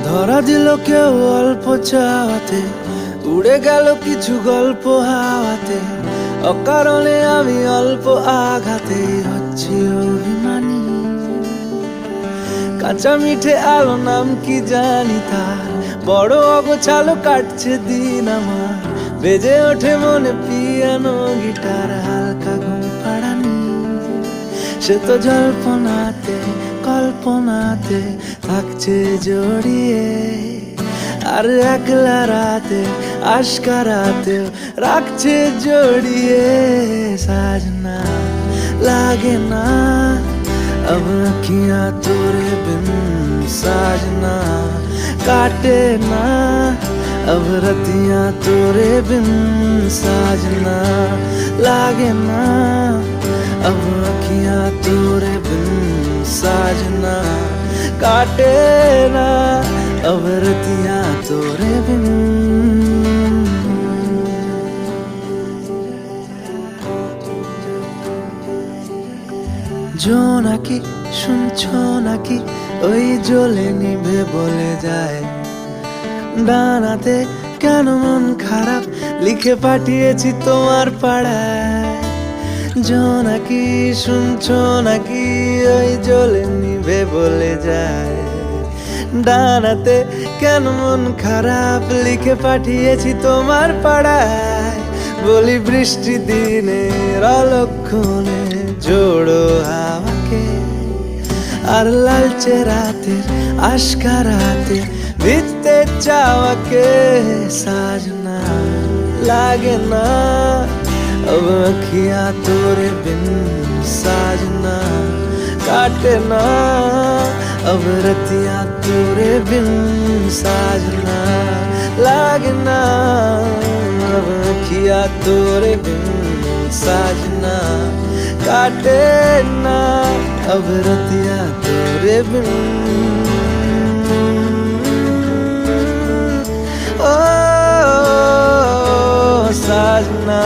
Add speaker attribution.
Speaker 1: ধরা দিল কেউ অল্প চাওয়াতে, উড়ে গেল কিছু গল্প হাওয়াতে, অকারণে আমি অল্প আঘাতে হচ্ছি অভিমানী। কাঁচা মিঠে আলো নাম কি জানি তার, বড় অগোছালো কাটছে দিন আমার, বেজে ওঠে মনে পিয়ানো গিটার, হালকা ঘুম পাড়ানি। সে তো জল্পনাতে কল্পনাতে থাকছে জড়িয়ে, আর একলা রাতে আশকারাতে রাখছে জড়িয়ে। সাजना लागे ना अब अखियां तोरे बिन, साजना काटे ना अब रतियां तोरे बिन, साजना लागे ना अब अखियां तोरे बिन, साजना काटे ना अब रतियां तोरे बिन। জোনাকি শুনছো নাকি ওই জ্বলে নিভে বলে যায়, ডানাতে কেন মন খারাপ লিখে পাঠিয়েছি তোমার পাড়ায়। জোনাকি শুনছো নাকি ওই জ্বলে নিভে বলে যায়, ডানাতে কেন মন খারাপ লিখে পাঠিয়েছি তোমার পাড়ায়। বলি বৃষ্টি দিনের অলক্ষণে জোড়ো হাওয়াকে, আর লালচে রাতের আশকারাতে ভিজতে চাওয়াকে। साजना लागे ना अब अखियां तोरे बिन, साजना काटे ना अब रतियां तोरे बिन, साजना लागे ना अब अखियां तोरे बिन, साजना काटे ना अब रतियां तोरे बिन। ओ साजना।